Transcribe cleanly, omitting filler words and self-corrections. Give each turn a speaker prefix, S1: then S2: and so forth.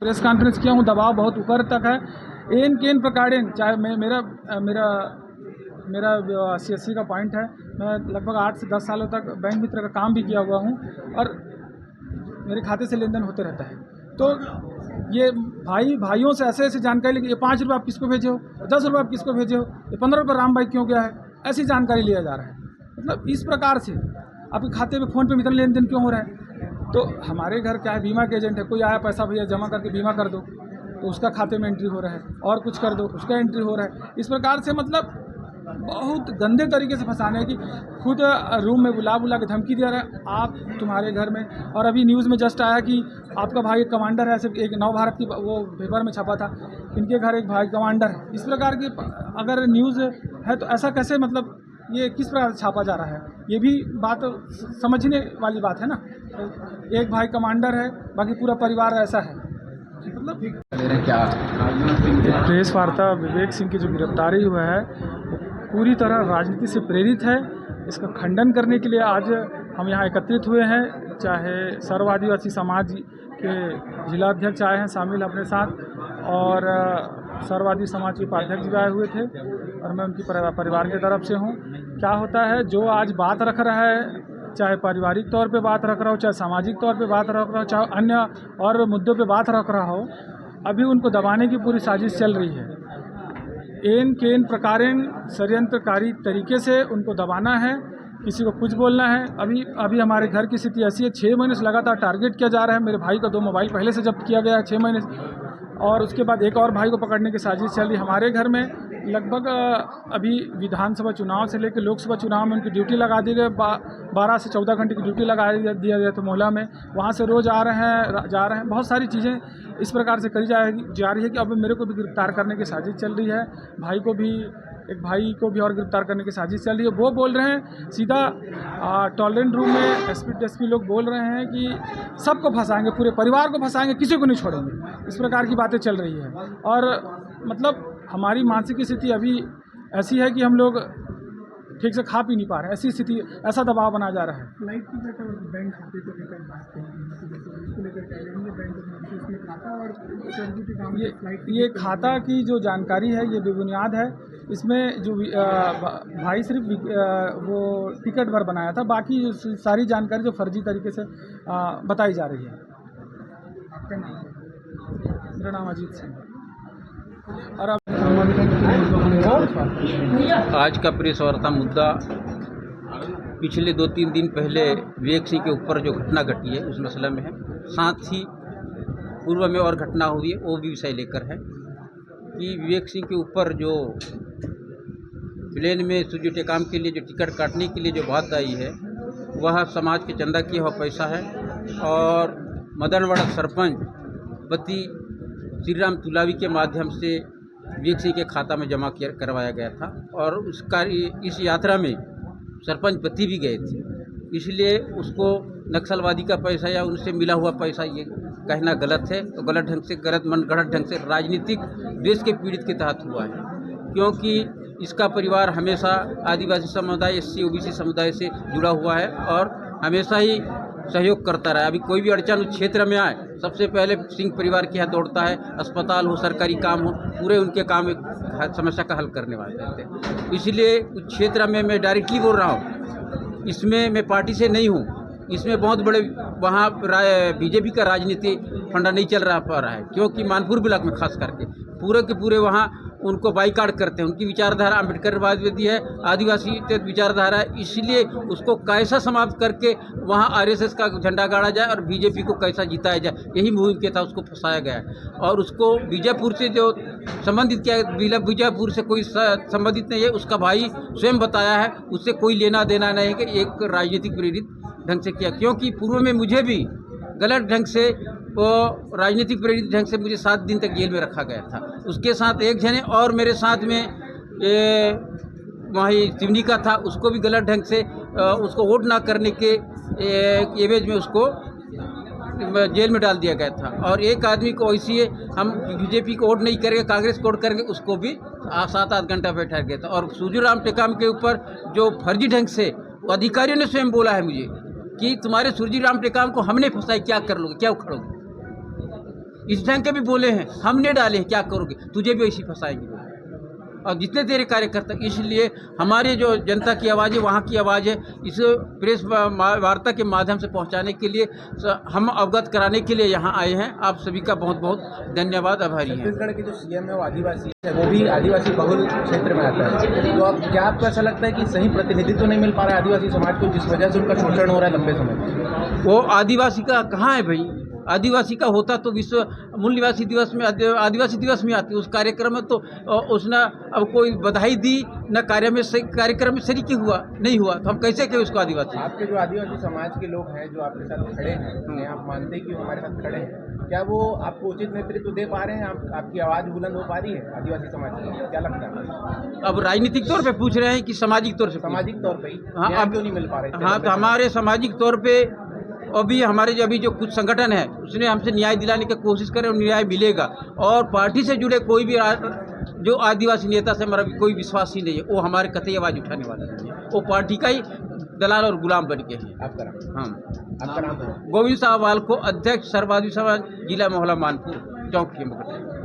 S1: Press conference किया हूँ, दबाव बहुत ऊपर तक है। एन केन प्रकारेण, चाहे मैं मेरा 80 का पॉइंट है। मैं लगभग 8 से 10 सालों तक बैंक मित्र का काम भी किया हुआ हूँ और मेरे खाते से लेन देन होते रहता है। तो ये भाइयों से ऐसे जानकारी लेके, ये 5 रुपये आप किसको भेजे हो, 10 रुपये आप किसको भेजे हो, ये 15 रुपये राम भाई क्यों गया है, ऐसी जानकारी लिया जा रहा है। मतलब इस प्रकार से आपके खाते में फ़ोन पे इतना लेन देन क्यों हो रहा है। तो हमारे घर क्या है, बीमा के एजेंट है, कोई आया पैसा भैया जमा करके बीमा कर दो, तो उसका खाते में एंट्री हो रहा है, और कुछ कर दो उसका एंट्री हो रहा है। इस प्रकार से मतलब बहुत गंदे तरीके से फंसाने हैं कि खुद रूम में बुला के धमकी दे रहा है आप तुम्हारे घर में। और अभी न्यूज़ में जस्ट आया कि आपका भाई एक कमांडर है, सिर्फ एक नव भारत की वो पेपर में छपा था, इनके घर एक भाई कमांडर है। इस प्रकार की अगर न्यूज़ है तो ऐसा कैसे, मतलब ये किस प्रकार छापा जा रहा है, ये भी बात समझने वाली बात है ना। एक भाई कमांडर है, बाकी पूरा परिवार ऐसा है, मतलब क्या। प्रेस वार्ता विवेक सिंह की जो गिरफ्तारी हुआ है पूरी तरह राजनीति से प्रेरित है। इसका खंडन करने के लिए आज हम यहाँ एकत्रित हुए हैं। चाहे सर्व आदिवासी समाज के जिलाध्यक्ष आए हैं शामिल अपने साथ, और सर्व आदिवासी समाज के उपाध्यक्ष भी आए हुए थे, और मैं उनकी परिवार की तरफ से हूँ। क्या होता है, जो आज बात रख रहा है, चाहे पारिवारिक तौर पे बात रख रहा हो, चाहे सामाजिक तौर पे बात रख रहा हो, चाहे अन्य और मुद्दों पे बात रख रहा हो, अभी उनको दबाने की पूरी साजिश चल रही है। एन केन प्रकारेण षड्यंत्रकारी तरीके से उनको दबाना है, किसी को कुछ बोलना है। अभी हमारे घर की स्थिति ऐसी है, 6 महीने से लगातार टारगेट किया जा रहा है। मेरे भाई का 2 मोबाइल पहले से जब्त किया गया है 6 महीने से, और उसके बाद एक और भाई को पकड़ने की साजिश चल रही है। हमारे घर में लगभग अभी विधानसभा चुनाव से लेकर लोकसभा चुनाव में उनकी ड्यूटी लगा दी गई। 12 से 14 घंटे की ड्यूटी लगा दिया गया था मोहल्ला में, वहाँ से रोज़ आ रहे हैं। बहुत सारी चीज़ें इस प्रकार से करी जा रही है कि अब मेरे को भी गिरफ्तार करने की साजिश चल रही है। एक भाई को भी और गिरफ्तार करने की साजिश चल रही है। वो बोल रहे हैं सीधा टॉयलेट रूम में एसपी लोग बोल रहे हैं कि सबको फंसाएंगे, पूरे परिवार को फंसाएंगे, किसी को नहीं छोड़ेंगे। इस प्रकार की बातें चल रही है, और मतलब हमारी मानसिक स्थिति अभी ऐसी है कि हम लोग ठीक से खा पी नहीं पा रहे हैं। ऐसी स्थिति, ऐसा दबाव बना जा रहा है।
S2: बैंक खाते को लेकर बात करेंगे,
S1: ये खाता की जो जानकारी है ये बेबुनियाद है। इसमें जो भाई सिर्फ वो टिकट भर बनाया था, बाकी सारी जानकारी जो फर्जी तरीके से बताई जा रही है। मेरा नाम अजीत सिंह। और
S3: आज का प्रेस वार्ता मुद्दा पिछले 2-3 दिन पहले विवेक सिंह के ऊपर जो घटना घटी है उस मसले में है। साथ ही पूर्व में और घटना हुई है वो भी विषय लेकर है कि विवेक सिंह के ऊपर जो प्लेन में सूर्य टेकाम के लिए जो टिकट काटने के लिए जो बात आई है वह समाज के चंदा किया हुआ पैसा है, और मदनवाड़ा सरपंच पति श्रीराम तुलावी के माध्यम से विवेक सिंह के खाता में जमा करवाया गया था, और उसका इस यात्रा में सरपंच पति भी गए थे। इसलिए उसको नक्सलवादी का पैसा या उनसे मिला हुआ पैसा ये कहना गलत है। तो गलत ढंग से राजनीतिक देश के पीड़ित के तहत हुआ है, क्योंकि इसका परिवार हमेशा आदिवासी समुदाय SC OBC समुदाय से जुड़ा हुआ है और हमेशा ही सहयोग करता रहा। अभी कोई भी अड़चन उस क्षेत्र में आए सबसे पहले सिंह परिवार के यहाँ दौड़ता है। अस्पताल हो, सरकारी काम हो, पूरे उनके काम समस्या का हल करने वाले रहते हैं। इसलिए उस क्षेत्र में मैं डायरेक्टली बोल रहा हूँ, इसमें मैं पार्टी से नहीं हूँ। इसमें बहुत बड़े वहाँ बीजेपी का राजनीति फंडा नहीं चल पा रहा है, क्योंकि मानपुर ब्लॉक में खास करके पूरे के पूरे वहाँ उनको बाइकाट करते हैं। उनकी विचारधारा अम्बेडकरवादी है, आदिवासी विचारधारा है। इसलिए उसको कैसा समाप्त करके वहाँ RSS का झंडा गाड़ा जाए और बीजेपी को कैसा जिताया जाए, यही मुहिम के था। उसको फंसाया गया है, और उसको बीजापुर से जो संबंधित किया, बीजापुर से कोई संबंधित नहीं है। उसका भाई स्वयं बताया है, उससे कोई लेना देना नहीं है कि एक राजनीतिक प्रेरित ढंग से किया, क्योंकि पूर्व में मुझे भी गलत ढंग से वो राजनीतिक प्रेरित ढंग से मुझे 7 दिन तक जेल में रखा गया था। उसके साथ एक जने और मेरे साथ में वही सिवनी का था, उसको भी गलत ढंग से उसको वोट ना करने के एवज में उसको जेल में डाल दिया गया था। और एक आदमी को ऐसी है, हम बीजेपी को वोट नहीं करेंगे, कांग्रेस को वोट करेंगे, उसको भी 7-8 घंटा बैठा गया था। और सूर्यराम टेकाम के ऊपर जो फर्जी ढंग से अधिकारियों ने स्वयं बोला है मुझे कि तुम्हारे सूर्यराम टेकाम को हमने फंसाई, क्या कर लोगे, क्या उखड़ोगे। इस ढंग के भी बोले हैं, हमने डाले हैं, क्या करोगे, तुझे भी वैसी फंसाएंगे और जितने तेरे कार्यकर्ता। इसलिए हमारे जो जनता की आवाज़ है, वहाँ की आवाज़ है, इस प्रेस वार्ता के माध्यम से पहुँचाने के लिए हम अवगत कराने के लिए यहाँ आए हैं। आप सभी का बहुत बहुत धन्यवाद, आभारी हैं।
S4: छत्तीसगढ़ के जो सीएम है वो आदिवासी है, वो भी आदिवासी बहुल क्षेत्र में आता है, तो अब क्या आपको ऐसा लगता है कि सही प्रतिनिधित्व नहीं मिल पा रहा है आदिवासी समाज को, जिस वजह से उनका शोषण हो रहा है लंबे समय से?
S3: वो आदिवासी का कहाँ है भाई? आदिवासी का होता तो विश्व मूल निवासी दिवस में, आदिवासी दिवस में आती, उस कार्यक्रम में तो उसने अब कोई बधाई दी न कार्यक्रम में शरीक हुआ नहीं हुआ, तो हम कैसे कहें उसको आदिवासी?
S4: आपके जो आदिवासी समाज के लोग हैं जो आपके साथ खड़े हैं, उन्हें आप मानते हैं कि वो हमारे साथ खड़े हैं, क्या वो आपको उचित नेतृत्व दे पा रहे हैं? आपकी आवाज़ बुलंद हो पा रही है आदिवासी समाज की? क्या लगता है?
S3: अब राजनीतिक तौर पे पूछ रहे हैं कि सामाजिक तौर से?
S4: सामाजिक तौर पर ही
S3: हाँ,
S4: न्याय
S3: अब
S4: क्यों नहीं मिल पा रहे?
S3: हाँ, तो हमारे सामाजिक तौर पे अभी हमारे जो कुछ संगठन है उसने हमसे न्याय दिलाने की कोशिश करे और न्याय मिलेगा। और पार्टी से जुड़े कोई भी जो आदिवासी नेता से हमारा कोई विश्वास ही नहीं है, वो हमारे कतई आवाज़ उठाने वाला नहीं है, वो पार्टी का ही दलाल और गुलाम बन के हैं।
S4: आपका नाम?
S3: हाँ,
S4: आपका नाम?
S3: गोविंद साहब वाल को अध्यक्ष सर्वाधिक समाज जिला मोहल्ला मानपुर चौक के मुकट।